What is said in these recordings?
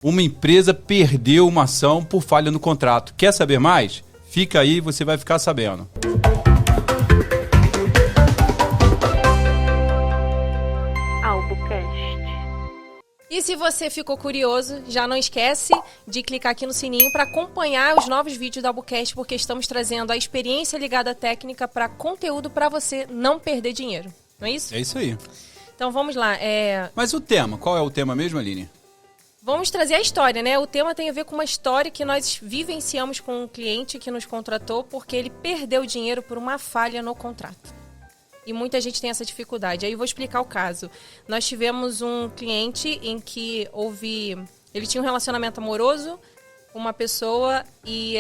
Uma empresa perdeu uma ação por falha no contrato. Quer saber mais? Fica aí, você vai ficar sabendo. E se você ficou curioso, já não esquece de clicar aqui no sininho para acompanhar os novos vídeos da Albucast, porque estamos trazendo a experiência ligada à técnica para conteúdo para você não perder dinheiro. Não é isso? É isso aí. Então vamos lá. Mas o tema, qual é o tema mesmo, Aline? Vamos trazer a história, né? O tema tem a ver com uma história que nós vivenciamos com um cliente que nos contratou porque ele perdeu dinheiro por uma falha no contrato. E muita gente tem essa dificuldade. Aí eu vou explicar o caso. Nós tivemos um cliente em que ele tinha um relacionamento amoroso com uma pessoa e,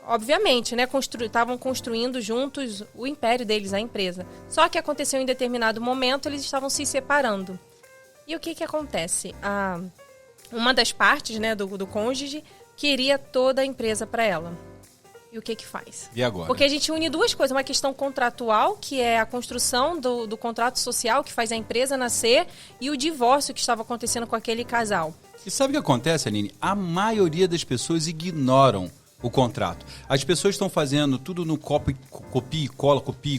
obviamente, né, estavam construindo juntos o império deles, a empresa. Só que aconteceu em determinado momento, eles estavam se separando. E o que acontece? Uma das partes, né, do cônjuge queria toda a empresa para ela. E o que faz? E agora? Porque a gente une duas coisas. Uma questão contratual, que é a construção do contrato social que faz a empresa nascer, e o divórcio que estava acontecendo com aquele casal. E sabe o que acontece, Aline? A maioria das pessoas ignoram o contrato. As pessoas estão fazendo tudo no copia e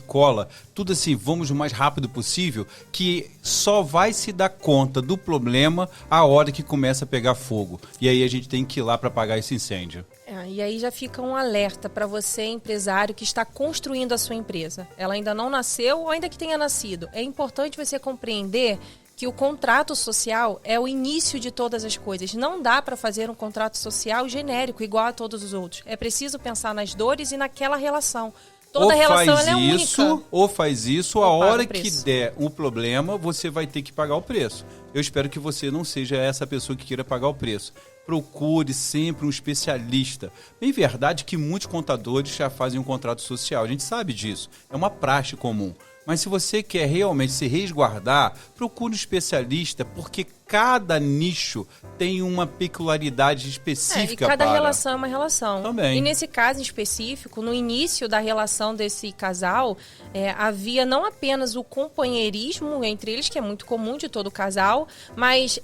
cola, tudo assim, vamos o mais rápido possível, que só vai se dar conta do problema a hora que começa a pegar fogo. E aí a gente tem que ir lá para apagar esse incêndio. E aí já fica um alerta para você, empresário, que está construindo a sua empresa. Ela ainda não nasceu ou ainda que tenha nascido. É importante você compreender que o contrato social é o início de todas as coisas. Não dá para fazer um contrato social genérico, igual a todos os outros. É preciso pensar nas dores e naquela relação. Toda relação ela é única. Ou faz isso, a hora que der o problema, você vai ter que pagar o preço. Eu espero que você não seja essa pessoa que queira pagar o preço. Procure sempre um especialista. Bem verdade que muitos contadores já fazem um contrato social. A gente sabe disso. É uma praxe comum. Mas se você quer realmente se resguardar, procure um especialista, porque cada nicho tem uma peculiaridade específica. E cada relação é uma relação. Também. E nesse caso em específico, no início da relação desse casal, havia não apenas o companheirismo entre eles, que é muito comum de todo casal, mas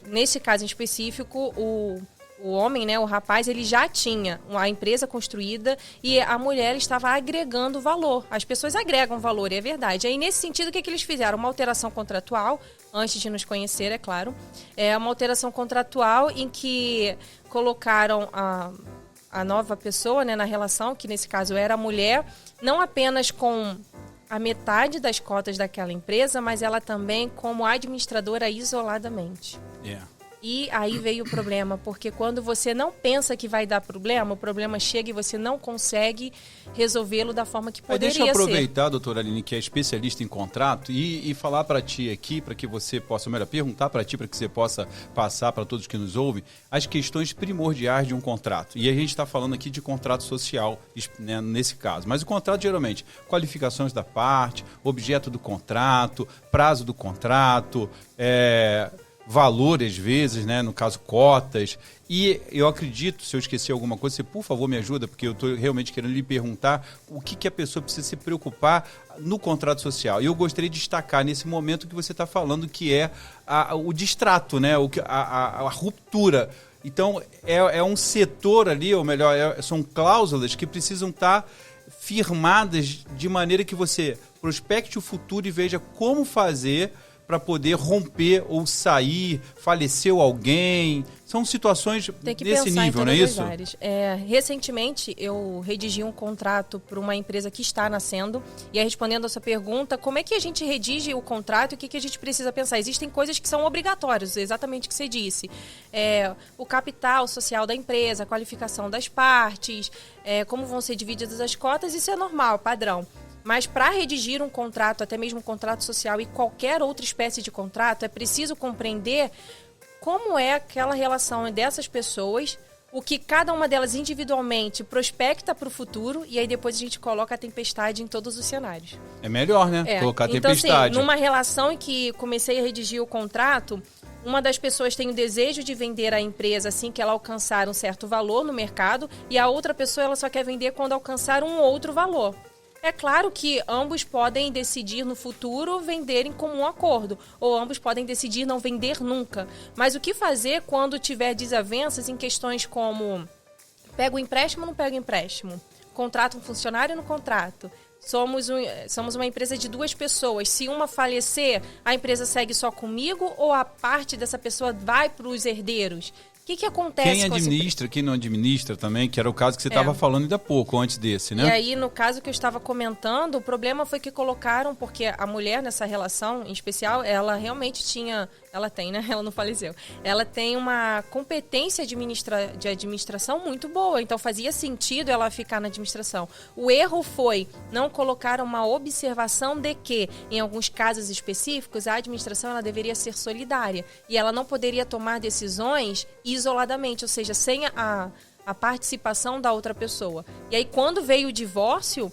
nesse caso em específico, o homem, né, o rapaz, ele já tinha a empresa construída e a mulher estava agregando valor. As pessoas agregam valor, é verdade. Aí, nesse sentido, o que eles fizeram? Uma alteração contratual, antes de nos conhecer, é claro. É uma alteração contratual em que colocaram a nova pessoa, né, na relação, que nesse caso era a mulher, não apenas com a metade das cotas daquela empresa, mas ela também como administradora isoladamente. E aí veio o problema, porque quando você não pensa que vai dar problema, o problema chega e você não consegue resolvê-lo da forma que poderia ser. Deixa eu aproveitar, doutora Aline, que é especialista em contrato, e falar para ti aqui, para que você possa, melhor, perguntar para ti, para que você possa passar para todos que nos ouvem, as questões primordiais de um contrato. E a gente está falando aqui de contrato social, né, nesse caso. Mas o contrato, geralmente, qualificações da parte, objeto do contrato, prazo do contrato, valor, às vezes, né? No caso, cotas. E eu acredito, se eu esquecer alguma coisa, você, por favor, me ajuda, porque eu estou realmente querendo lhe perguntar o que a pessoa precisa se preocupar no contrato social. E eu gostaria de destacar nesse momento que você está falando, que é o distrato, né? A ruptura. Então, é um setor ali, ou melhor, são cláusulas que precisam estar firmadas de maneira que você prospecte o futuro e veja como fazer para poder romper ou sair, faleceu alguém. São situações nesse nível, não é isso? Recentemente, eu redigi um contrato para uma empresa que está nascendo. E aí, respondendo a sua pergunta, como é que a gente redige o contrato e o que a gente precisa pensar? Existem coisas que são obrigatórias, exatamente o que você disse. O capital social da empresa, a qualificação das partes, como vão ser divididas as cotas, isso é normal, padrão. Mas para redigir um contrato, até mesmo um contrato social e qualquer outra espécie de contrato, é preciso compreender como é aquela relação dessas pessoas, o que cada uma delas individualmente prospecta para o futuro, e aí depois a gente coloca a tempestade em todos os cenários. É melhor, né? Colocar a tempestade. Então, assim, numa relação em que comecei a redigir o contrato, uma das pessoas tem o desejo de vender a empresa assim que ela alcançar um certo valor no mercado, e a outra pessoa ela só quer vender quando alcançar um outro valor. É claro que ambos podem decidir no futuro vender em comum acordo, ou ambos podem decidir não vender nunca. Mas o que fazer quando tiver desavenças em questões como pega o empréstimo ou não pega o empréstimo? Contrata um funcionário no contrato? Somos uma empresa de 2 pessoas. Se uma falecer, a empresa segue só comigo ou a parte dessa pessoa vai para os herdeiros? O que acontece? Quem administra, quem não administra também, que era o caso que você estava falando ainda há pouco, antes desse, né? E aí, no caso que eu estava comentando, o problema foi que colocaram, porque a mulher nessa relação, em especial, ela realmente tinha... Ela tem, né? Ela não faleceu. Ela tem uma competência de administração muito boa, então fazia sentido ela ficar na administração. O erro foi não colocar uma observação de que, em alguns casos específicos, a administração ela deveria ser solidária e ela não poderia tomar decisões isoladamente, ou seja, sem a participação da outra pessoa. E aí, quando veio o divórcio,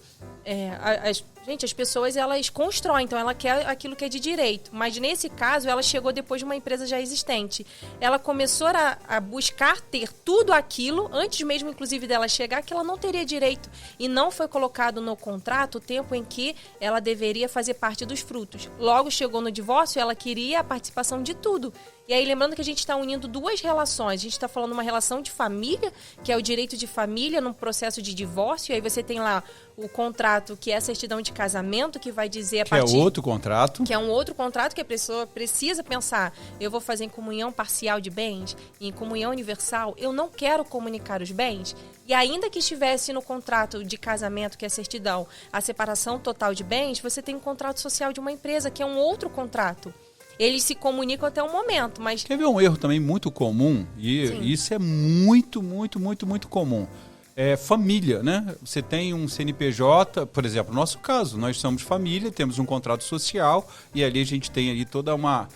as pessoas elas constroem, então ela quer aquilo que é de direito. Mas nesse caso, ela chegou depois de uma empresa já existente. Ela começou a buscar ter tudo aquilo, antes mesmo, inclusive, dela chegar, que ela não teria direito. E não foi colocado no contrato o tempo em que ela deveria fazer parte dos frutos. Logo chegou no divórcio, ela queria a participação de tudo. E aí, lembrando que a gente está unindo 2 relações. A gente está falando uma relação de família, que é o direito de família num processo de divórcio. E aí você tem lá o contrato, que é a certidão de casamento, que vai dizer a partir... Que é outro contrato. Que é um outro contrato que a pessoa precisa pensar. Eu vou fazer em comunhão parcial de bens, em comunhão universal. Eu não quero comunicar os bens. E ainda que estivesse no contrato de casamento, que é a certidão, a separação total de bens, você tem um contrato social de uma empresa, que é um outro contrato. Eles se comunicam até o momento, mas... Quer ver um erro também muito comum? E Sim. Isso é muito, muito, muito, muito comum. É família, né? Você tem um CNPJ, por exemplo, no nosso caso, nós somos família, temos um contrato social e ali a gente tem ali toda uma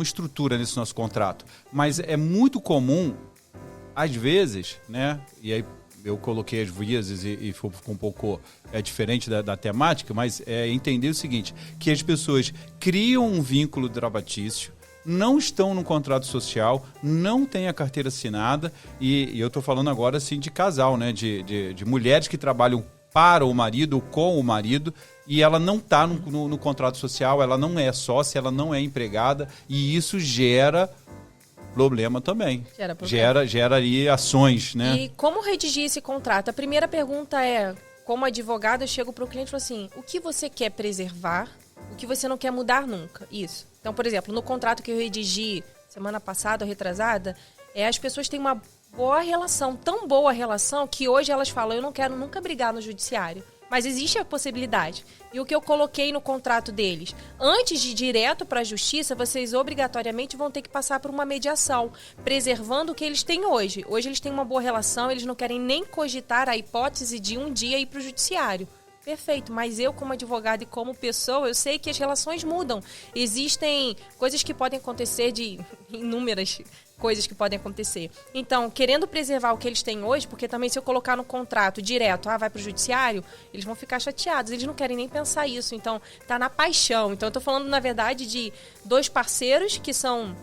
estrutura nesse nosso contrato. Mas é muito comum, às vezes, né? E aí eu coloquei as vezes e ficou um pouco diferente da temática, mas entender o seguinte, que as pessoas criam um vínculo trabalhício, não estão no contrato social, não têm a carteira assinada, e eu estou falando agora assim de casal, né? De mulheres que trabalham para o marido ou com o marido, e ela não está no contrato social, ela não é sócia, ela não é empregada, e isso gera problema também. Gera aí ações, né? E como redigir esse contrato? A primeira pergunta é, como advogada, eu chego para o cliente e falo assim, o que você quer preservar, o que você não quer mudar nunca? Isso. Então, por exemplo, no contrato que eu redigi semana passada ou retrasada, as pessoas têm uma boa relação, tão boa relação, que hoje elas falam, eu não quero nunca brigar no judiciário. Mas existe a possibilidade. E o que eu coloquei no contrato deles? Antes de ir direto para a justiça, vocês obrigatoriamente vão ter que passar por uma mediação, preservando o que eles têm hoje. Hoje eles têm uma boa relação, eles não querem nem cogitar a hipótese de um dia ir para o judiciário. Perfeito, mas eu como advogada e como pessoa, eu sei que as relações mudam. Existem coisas que podem acontecer, de inúmeras coisas que podem acontecer. Então, querendo preservar o que eles têm hoje, porque também se eu colocar no contrato direto, vai para o judiciário, eles vão ficar chateados, eles não querem nem pensar isso. Então, tá na paixão. Então, eu tô falando, na verdade, de 2 parceiros que são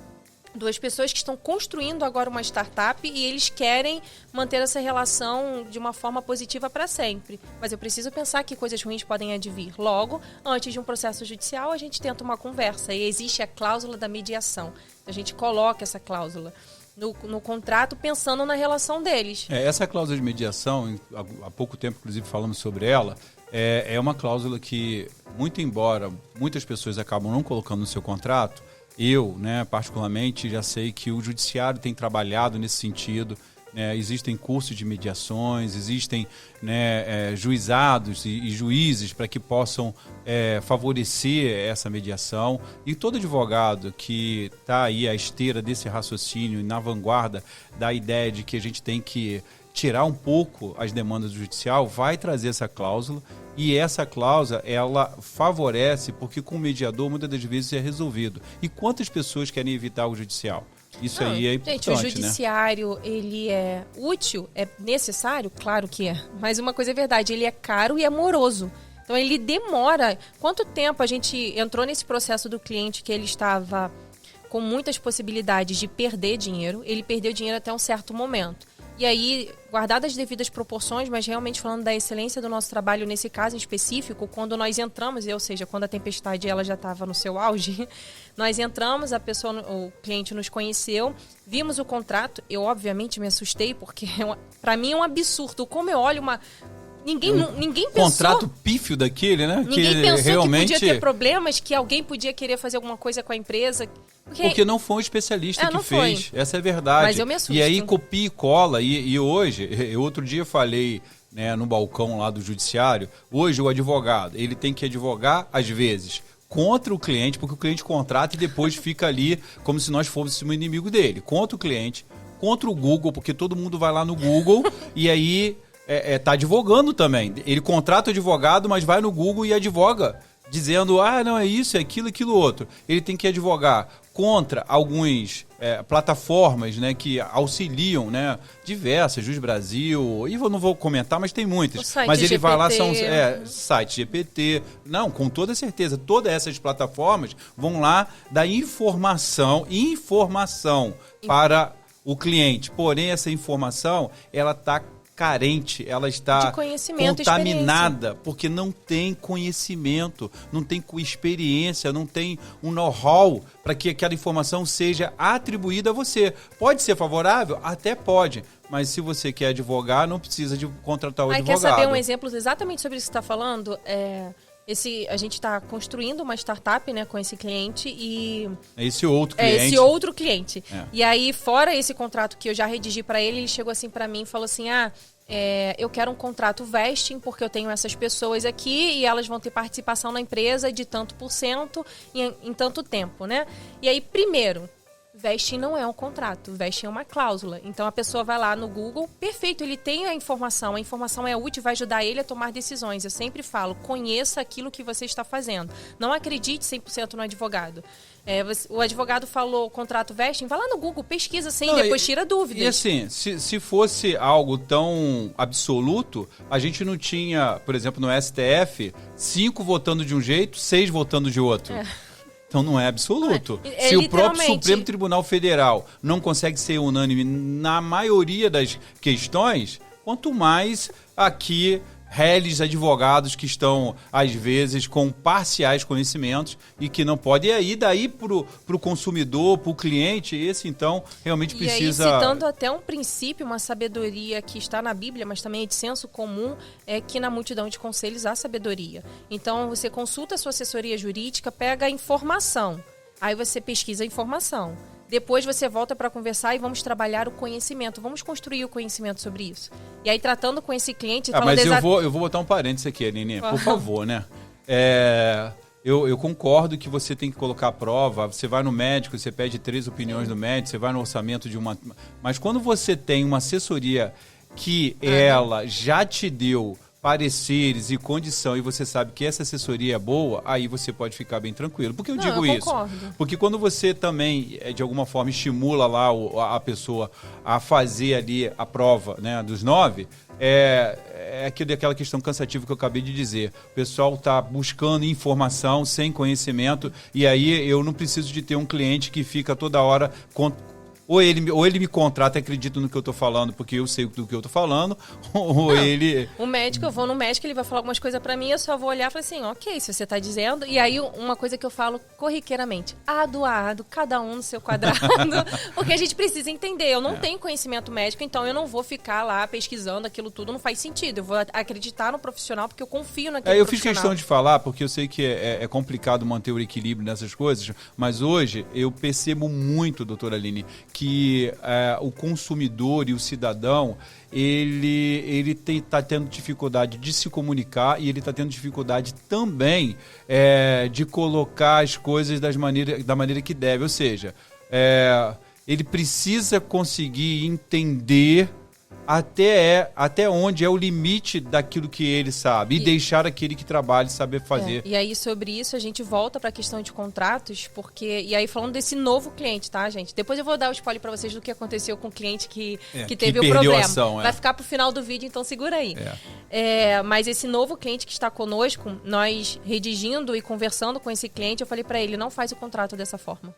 2 pessoas que estão construindo agora uma startup e eles querem manter essa relação de uma forma positiva para sempre. Mas eu preciso pensar que coisas ruins podem advir. Logo, antes de um processo judicial, a gente tenta uma conversa e existe a cláusula da mediação. A gente coloca essa cláusula no contrato pensando na relação deles. Essa cláusula de mediação, há pouco tempo, inclusive, falamos sobre ela, é uma cláusula que, muito embora muitas pessoas acabam não colocando no seu contrato, eu, né, particularmente, já sei que o judiciário tem trabalhado nesse sentido. Existem cursos de mediações, existem, né, juizados e juízes para que possam favorecer essa mediação. E todo advogado que está aí à esteira desse raciocínio e na vanguarda da ideia de que a gente tem que tirar um pouco as demandas do judicial, vai trazer essa cláusula. E essa cláusula, ela favorece, porque com o mediador, muitas das vezes é resolvido. E quantas pessoas querem evitar o judicial? Isso aí é importante, gente, o judiciário, né? Ele é útil, é necessário? Claro que é. Mas uma coisa é verdade, ele é caro e é moroso. Então, ele demora. Quanto tempo a gente entrou nesse processo do cliente que ele estava com muitas possibilidades de perder dinheiro? Ele perdeu dinheiro até um certo momento. E aí, guardadas as devidas proporções, mas realmente falando da excelência do nosso trabalho nesse caso em específico, quando nós entramos, ou seja, quando a tempestade ela já estava no seu auge, nós entramos, o cliente nos conheceu, vimos o contrato, eu obviamente me assustei, porque para mim é um absurdo. Como eu olho Ninguém pensou... Contrato pífio daquele, né? Ninguém pensou realmente... que podia ter problemas, que alguém podia querer fazer alguma coisa com a empresa. Porque não foi um especialista que fez. Foi. Essa é a verdade. Mas eu me assusto. E aí copia e cola. E hoje, outro dia falei, né, no balcão lá do judiciário, hoje o advogado, ele tem que advogar, às vezes, contra o cliente, porque o cliente contrata e depois fica ali como se nós fôssemos inimigo dele. Contra o cliente, contra o Google, porque todo mundo vai lá no Google e aí... tá advogando também. Ele contrata o advogado, mas vai no Google e advoga, dizendo, não, é isso, é aquilo outro. Ele tem que advogar contra algumas plataformas, né, que auxiliam, né, diversas, Jus Brasil, e eu não vou comentar, mas tem muitas. Mas ele vai lá, são site GPT, não, com toda certeza, todas essas plataformas vão lá dar informação para o cliente. Porém, essa informação, ela está carente, ela está contaminada, porque não tem conhecimento, não tem experiência, não tem um know-how para que aquela informação seja atribuída a você. Pode ser favorável? Até pode, mas se você quer advogar, não precisa de contratar o advogado. Quer saber um exemplo exatamente sobre isso que você está falando? A gente está construindo uma startup, né, com esse cliente e... Esse outro cliente. Esse outro cliente. E aí, fora esse contrato que eu já redigi para ele, ele chegou assim para mim e falou assim, eu quero um contrato vesting, porque eu tenho essas pessoas aqui e elas vão ter participação na empresa de tanto % em tanto tempo, né? E aí, primeiro... Vesting não é um contrato, vesting é uma cláusula. Então a pessoa vai lá no Google, perfeito, ele tem a informação é útil, vai ajudar ele a tomar decisões. Eu sempre falo, conheça aquilo que você está fazendo. Não acredite 100% no advogado. O advogado falou contrato vesting, vai lá no Google, pesquisa depois tira dúvidas. E assim, se fosse algo tão absoluto, a gente não tinha, por exemplo, no STF, 5 votando de um jeito, 6 votando de outro. Então não é absoluto. Se o próprio Supremo Tribunal Federal não consegue ser unânime na maioria das questões, quanto mais aqui réis advogados que estão, às vezes, com parciais conhecimentos e que não podem. E aí, daí pro consumidor, pro cliente, esse então realmente precisa... E aí, citando até um princípio, uma sabedoria que está na Bíblia, mas também é de senso comum, é que na multidão de conselhos há sabedoria. Então, você consulta a sua assessoria jurídica, pega a informação, aí você pesquisa a informação. Depois você volta para conversar e vamos trabalhar o conhecimento. Vamos construir o conhecimento sobre isso. E aí, tratando com esse cliente... Mas eu vou botar um parênteses aqui, Aline, por favor, né? Eu concordo que você tem que colocar a prova. Você vai no médico, você pede 3 opiniões do médico, você vai no orçamento de uma... Mas quando você tem uma assessoria que ela já te deu pareceres e condição e você sabe que essa assessoria é boa, aí você pode ficar bem tranquilo. Por que eu digo isso? Concordo. Porque quando você também, de alguma forma, estimula lá a pessoa a fazer ali a prova, né, dos 9, aquela questão cansativa que eu acabei de dizer. O pessoal está buscando informação sem conhecimento e aí eu não preciso de ter um cliente que fica toda hora... Ou ele me contrata e acredita no que eu estou falando, porque eu sei do que eu estou falando, ou ele... O médico, eu vou no médico, ele vai falar algumas coisas para mim, eu só vou olhar e falar assim, ok, se você está dizendo... E aí, uma coisa que eu falo corriqueiramente, ado a ado, cada um no seu quadrado, porque a gente precisa entender. Eu não tenho conhecimento médico, então eu não vou ficar lá pesquisando aquilo tudo, não faz sentido. Eu vou acreditar no profissional, porque eu confio naquele profissional. Eu fiz questão de falar, porque eu sei que é complicado manter o equilíbrio nessas coisas, mas hoje eu percebo muito, doutora Aline, que o consumidor e o cidadão, ele está tendo dificuldade de se comunicar e ele está tendo dificuldade também de colocar as coisas da maneira que deve. Ou seja, ele precisa conseguir entender até onde é o limite daquilo que ele sabe e deixar aquele que trabalha saber fazer. E aí, sobre isso, a gente volta para a questão de contratos, e aí falando desse novo cliente, tá, gente? Depois eu vou dar o spoiler para vocês do que aconteceu com o cliente que teve o problema. A ação, Vai ficar pro final do vídeo, então segura aí. Mas esse novo cliente que está conosco, nós redigindo e conversando com esse cliente, eu falei para ele, não faz o contrato dessa forma.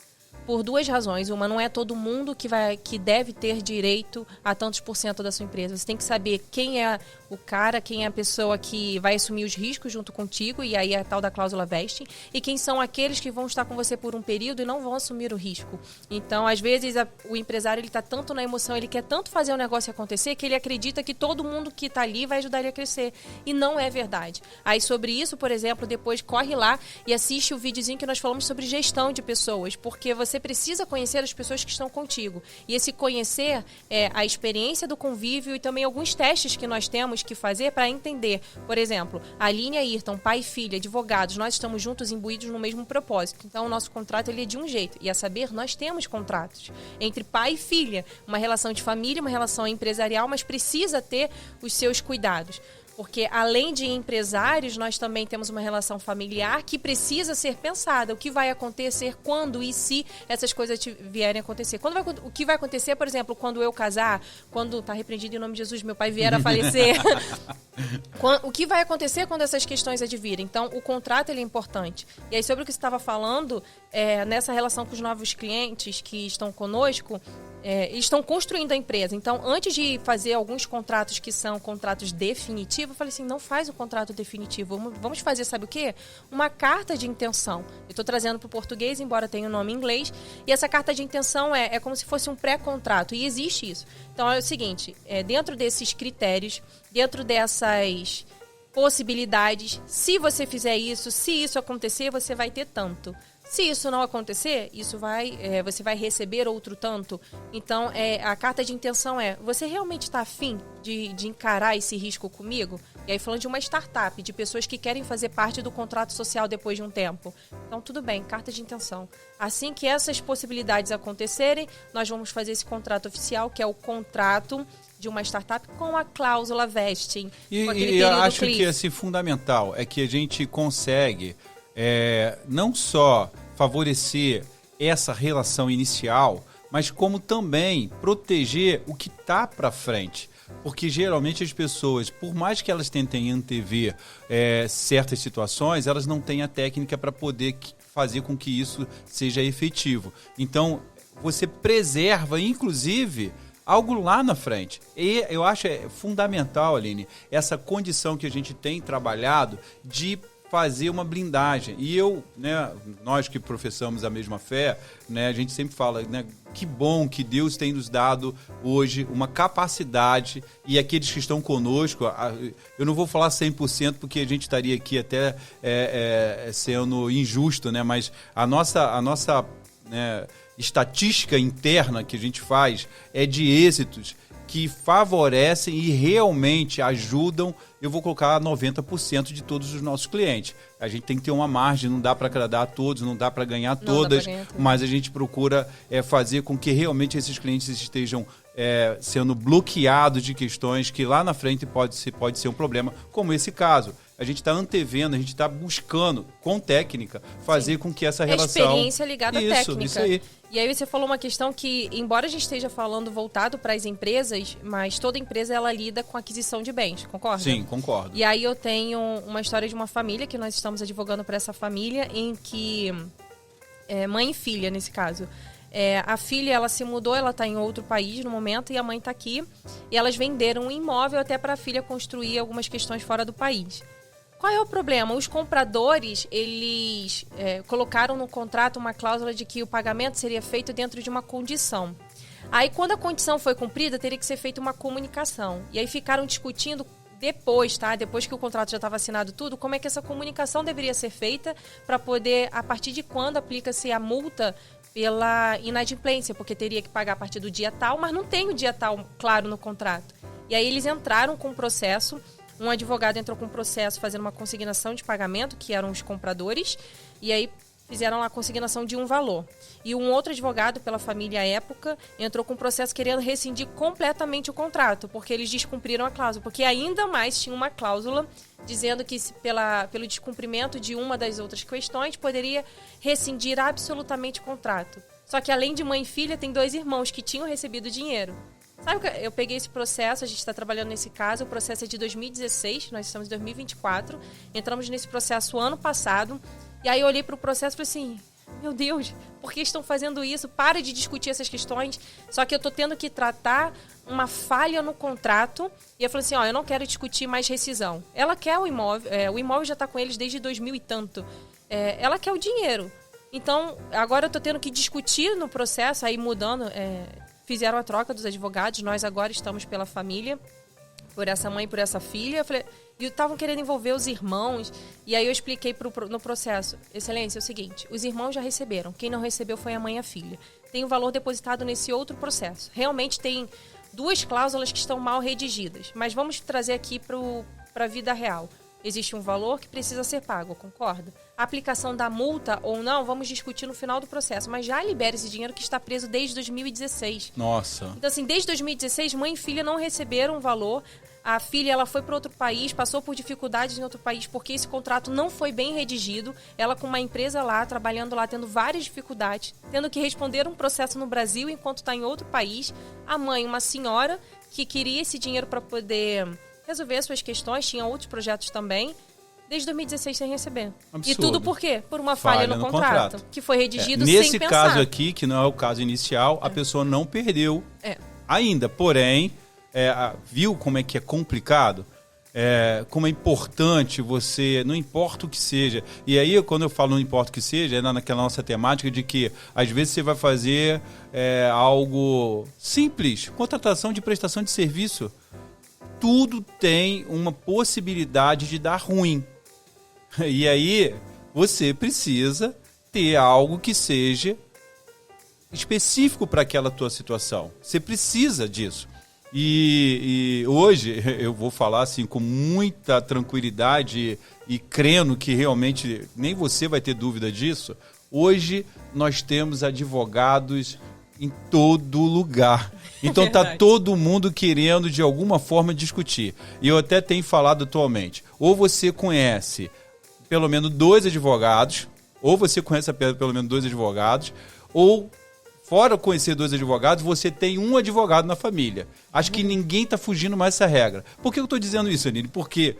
por duas razões. Uma, não é todo mundo que deve ter direito a tantos % da sua empresa. Você tem que saber quem é o cara, quem é a pessoa que vai assumir os riscos junto contigo, e aí é a tal da cláusula vesting, e quem são aqueles que vão estar com você por um período e não vão assumir o risco. Então, às vezes, o empresário ele está tanto na emoção, ele quer tanto fazer o negócio acontecer, que ele acredita que todo mundo que está ali vai ajudar ele a crescer. E não é verdade. Aí, sobre isso, por exemplo, depois corre lá e assiste o videozinho que nós falamos sobre gestão de pessoas, porque você precisa conhecer as pessoas que estão contigo. E esse conhecer é a experiência do convívio e também alguns testes que nós temos que fazer para entender. Por exemplo, a Aline e a Ayrton, pai e filha, advogados, nós estamos juntos imbuídos no mesmo propósito. Então, o nosso contrato ele é de um jeito. E a saber, nós temos contratos entre pai e filha, uma relação de família, uma relação empresarial, mas precisa ter os seus cuidados. Porque, além de empresários, nós também temos uma relação familiar que precisa ser pensada. O que vai acontecer quando e se essas coisas vierem a acontecer. O que vai acontecer, por exemplo, quando eu casar, quando, está repreendido em nome de Jesus, meu pai vier a falecer. O que vai acontecer quando essas questões advirem? Então, o contrato ele é importante. E aí, sobre o que você estava falando, nessa relação com os novos clientes que estão conosco, eles estão construindo a empresa. Então, antes de fazer alguns contratos que são contratos definitivos, eu falei assim, não faz o contrato definitivo. Vamos fazer, sabe o quê? Uma carta de intenção. Eu estou trazendo para o português, embora tenha o nome em inglês. E essa carta de intenção é como se fosse um pré-contrato. E existe isso. Então, é o seguinte, dentro desses critérios, dentro dessas possibilidades, se você fizer isso, se isso acontecer, você vai ter tanto. Se isso não acontecer, você vai receber outro tanto. Então, a carta de intenção você realmente está afim de encarar esse risco comigo? E aí, falando de uma startup, de pessoas que querem fazer parte do contrato social depois de um tempo. Então, tudo bem, carta de intenção. Assim que essas possibilidades acontecerem, nós vamos fazer esse contrato oficial, que é o contrato de uma startup com a cláusula vesting. E eu acho que assim, fundamental é que a gente consegue não só favorecer essa relação inicial, mas como também proteger o que está para frente. Porque geralmente as pessoas, por mais que elas tentem antever certas situações, elas não têm a técnica para poder fazer com que isso seja efetivo. Então, você preserva, inclusive, algo lá na frente. E eu acho fundamental, Aline, essa condição que a gente tem trabalhado de fazer uma blindagem. E nós que professamos a mesma fé, a gente sempre fala, que bom que Deus tem nos dado hoje uma capacidade, e aqueles que estão conosco, eu não vou falar 100% porque a gente estaria aqui até sendo injusto, mas a nossa estatística interna que a gente faz é de êxitos que favorecem e realmente ajudam, eu vou colocar 90% de todos os nossos clientes. A gente tem que ter uma margem, não dá para agradar a todos, não dá para ganhar todas, mas a gente procura fazer com que realmente esses clientes estejam sendo bloqueados de questões que lá na frente pode ser um problema, como esse caso. A gente está antevendo, a gente está buscando, com técnica, fazer com que essa relação... Experiência ligada à técnica. Isso aí. E aí você falou uma questão que, embora a gente esteja falando voltado para as empresas, mas toda empresa ela lida com aquisição de bens, concorda? Sim, concordo. E aí eu tenho uma história de uma família, que nós estamos advogando para essa família, em que... mãe e filha, nesse caso. A filha, ela se mudou, ela está em outro país no momento, e a mãe está aqui. E elas venderam um imóvel até para a filha construir algumas questões fora do país. Qual é o problema? Os compradores, eles colocaram no contrato uma cláusula de que o pagamento seria feito dentro de uma condição. Aí, quando a condição foi cumprida, teria que ser feita uma comunicação. E aí ficaram discutindo depois, tá? Depois que o contrato já estava assinado tudo, como é que essa comunicação deveria ser feita para poder, a partir de quando aplica-se a multa pela inadimplência, porque teria que pagar a partir do dia tal, mas não tem o dia tal claro no contrato. E aí eles entraram com o processo. Um advogado entrou com um processo fazendo uma consignação de pagamento, que eram os compradores, e aí fizeram lá a consignação de um valor. E um outro advogado, pela família à época, entrou com um processo querendo rescindir completamente o contrato, porque eles descumpriram a cláusula. Porque ainda mais tinha uma cláusula dizendo que pelo descumprimento de uma das outras questões, poderia rescindir absolutamente o contrato. Só que além de mãe e filha, tem 2 irmãos que tinham recebido dinheiro. Sabe que eu peguei esse processo, a gente está trabalhando nesse caso, o processo é de 2016, nós estamos em 2024, entramos nesse processo ano passado, e aí eu olhei para o processo e falei assim, meu Deus, por que estão fazendo isso? Para de discutir essas questões. Só que eu tô tendo que tratar uma falha no contrato. E eu falei assim, ó, eu não quero discutir mais rescisão. Ela quer o imóvel já tá com eles desde 2000 e tanto. Ela quer o dinheiro. Então, agora eu tô tendo que discutir no processo, aí mudando, fizeram a troca dos advogados, nós agora estamos pela família, por essa mãe e por essa filha. Eu falei, e estavam querendo envolver os irmãos, e aí eu expliquei no processo, excelência, é o seguinte, os irmãos já receberam, quem não recebeu foi a mãe e a filha. Tem o valor depositado nesse outro processo. Realmente tem 2 cláusulas que estão mal redigidas, mas vamos trazer aqui para a vida real. Existe um valor que precisa ser pago, concorda? A aplicação da multa ou não, vamos discutir no final do processo. Mas já libera esse dinheiro que está preso desde 2016. Nossa. Então, assim, desde 2016, mãe e filha não receberam o valor. A filha, ela foi para outro país, passou por dificuldades em outro país, porque esse contrato não foi bem redigido. Ela com uma empresa lá, trabalhando lá, tendo várias dificuldades, tendo que responder um processo no Brasil enquanto está em outro país. A mãe, uma senhora que queria esse dinheiro para poder resolver as suas questões, tinha outros projetos também, desde 2016 sem receber. Absurdo. E tudo por quê? Por uma falha no contrato, que foi redigido sem Nesse pensar. caso aqui, que não é o caso inicial, a pessoa não perdeu ainda. Porém, viu como é que é complicado? Como é importante você, não importa o que seja. E aí, quando eu falo não importa o que seja, é naquela nossa temática de que, às vezes, você vai fazer algo simples, contratação de prestação de serviço. Tudo tem uma possibilidade de dar ruim. E aí, você precisa ter algo que seja específico para aquela tua situação. Você precisa disso. E hoje, eu vou falar assim com muita tranquilidade e crendo que realmente nem você vai ter dúvida disso. Hoje, nós temos advogados em todo lugar. Então tá todo mundo querendo de alguma forma discutir. E eu até tenho falado atualmente, ou você conhece pelo menos 2 advogados, ou fora conhecer 2 advogados, você tem um advogado na família. Acho que ninguém tá fugindo mais dessa regra. Por que eu tô dizendo isso, Aline? Porque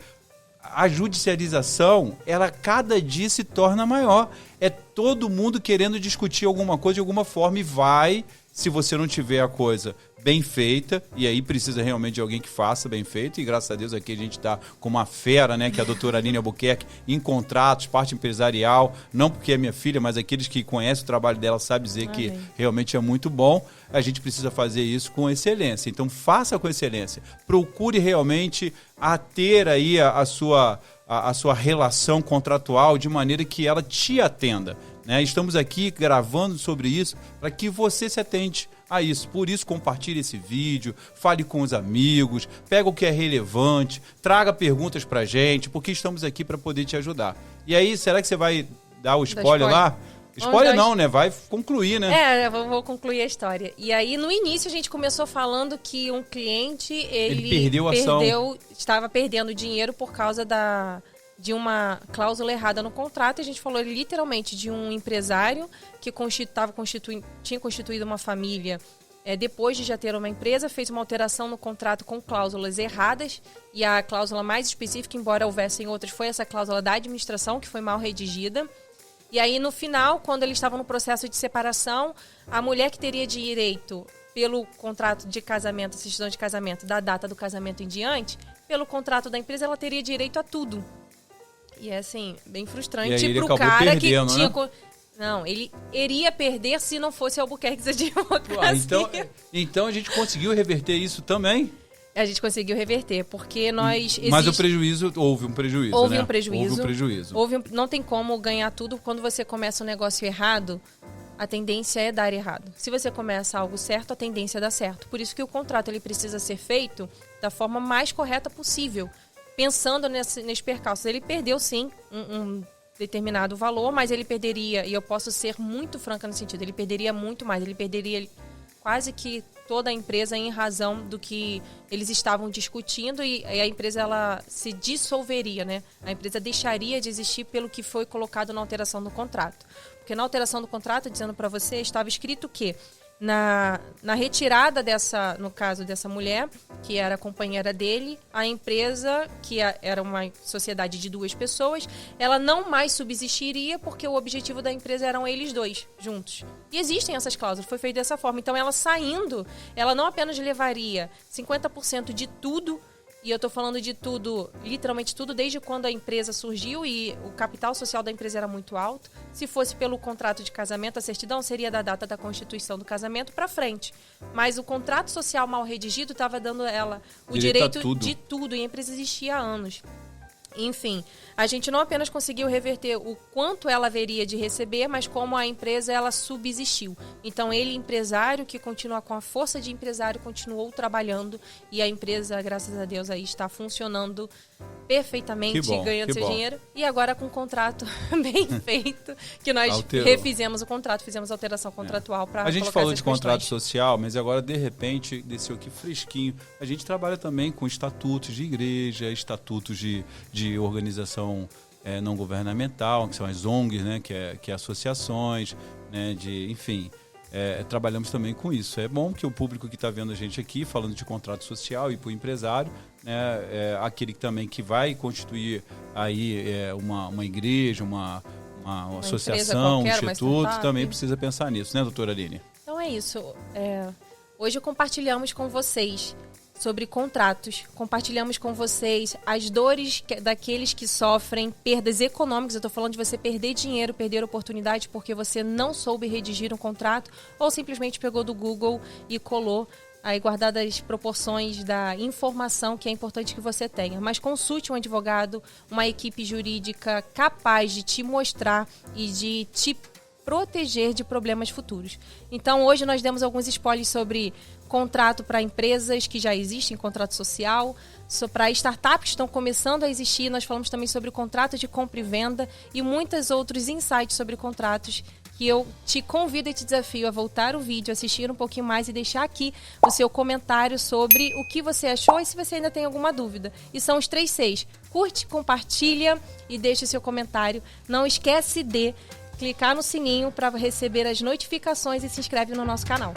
a judicialização, ela cada dia se torna maior. É todo mundo querendo discutir alguma coisa de alguma forma e vai, se você não tiver a coisa bem feita, e aí precisa realmente de alguém que faça bem feito, e graças a Deus aqui a gente está com uma fera, né, que é a doutora Aline Albuquerque, em contratos, parte empresarial, não porque é minha filha, mas aqueles que conhecem o trabalho dela sabem dizer que realmente é muito bom. A gente precisa fazer isso com excelência. Então faça com excelência. Procure realmente ter aí a sua relação contratual de maneira que ela te atenda. Né? Estamos aqui gravando sobre isso para que você se atente a isso. Por isso, compartilhe esse vídeo, fale com os amigos, pega o que é relevante, traga perguntas para a gente, porque estamos aqui para poder te ajudar. E aí, será que você vai dar o spoiler lá? Spoiler não, né? Vai concluir, né? Eu vou concluir a história. E aí, no início, a gente começou falando que um cliente, ele estava perdendo dinheiro por causa de uma cláusula errada no contrato. E a gente falou literalmente de um empresário que tinha constituído uma família depois de já ter uma empresa, fez uma alteração no contrato com cláusulas erradas, e a cláusula mais específica, embora houvessem outras, foi essa cláusula da administração, que foi mal redigida. E aí, no final, quando eles estavam no processo de separação, a mulher que teria direito pelo contrato de casamento, certidão de casamento, da data do casamento em diante, pelo contrato da empresa, ela teria direito a tudo. E é, assim, bem frustrante pro cara que tinha... Né? Não, ele iria perder se não fosse Albuquerque Advocacia. Então a gente conseguiu reverter isso também? A gente conseguiu reverter, porque nós... Mas houve um prejuízo, Houve né? um prejuízo. Houve um prejuízo. Não tem como ganhar tudo. Quando você começa um negócio errado, a tendência é dar errado. Se você começa algo certo, a tendência é dar certo. Por isso que o contrato ele precisa ser feito da forma mais correta possível. Pensando nesse percalço. Ele perdeu, sim, um determinado valor, mas ele perderia, e eu posso ser muito franca no sentido, ele perderia muito mais. Ele perderia quase que toda a empresa em razão do que eles estavam discutindo, e a empresa ela se dissolveria, né? A empresa deixaria de existir pelo que foi colocado na alteração do contrato. Porque na alteração do contrato, dizendo para você, estava escrito que Na retirada no caso dessa mulher, que era companheira dele, a empresa, que era uma sociedade de 2 pessoas, ela não mais subsistiria porque o objetivo da empresa eram eles 2 juntos. E existem essas cláusulas, foi feito dessa forma. Então ela saindo, ela não apenas levaria 50% de tudo, e eu estou falando de tudo, literalmente tudo, desde quando a empresa surgiu e o capital social da empresa era muito alto. Se fosse pelo contrato de casamento, a certidão seria da data da constituição do casamento para frente. Mas o contrato social mal redigido estava dando a ela o direito de tudo, e a empresa existia há anos. Enfim, a gente não apenas conseguiu reverter o quanto ela haveria de receber, mas como a empresa ela subsistiu. Então, ele, empresário, que continua com a força de empresário, continuou trabalhando, e a empresa, graças a Deus, aí está funcionando perfeitamente, ganhando seu dinheiro. E agora com um contrato bem feito, que nós refizemos o contrato, fizemos alteração contratual para colocar. A gente falou de contrato social, mas agora, de repente, desceu aqui fresquinho. A gente trabalha também com estatutos de igreja, estatutos de organização não governamental, que são as ONGs, né, que é associações, né, enfim, trabalhamos também com isso. É bom que o público que está vendo a gente aqui, falando de contrato social e para o empresário, aquele também que vai constituir aí uma igreja, uma associação, um instituto, também precisa pensar nisso, né, doutora Aline? Então é isso. Hoje compartilhamos com vocês sobre contratos, compartilhamos com vocês as dores daqueles que sofrem perdas econômicas. Eu estou falando de você perder dinheiro, perder oportunidade porque você não soube redigir um contrato ou simplesmente pegou do Google e colou, aí guardadas as proporções da informação que é importante que você tenha. Mas consulte um advogado, uma equipe jurídica capaz de te mostrar e de te proteger de problemas futuros. Então, hoje nós demos alguns spoilers sobre contrato para empresas que já existem, contrato social, para startups que estão começando a existir. Nós falamos também sobre o contrato de compra e venda e muitos outros insights sobre contratos que eu te convido e te desafio a voltar o vídeo, assistir um pouquinho mais e deixar aqui o seu comentário sobre o que você achou e se você ainda tem alguma dúvida. E são os 3 Cs. Curte, compartilha e deixe o seu comentário. Não esquece de clicar no sininho para receber as notificações e se inscreve no nosso canal.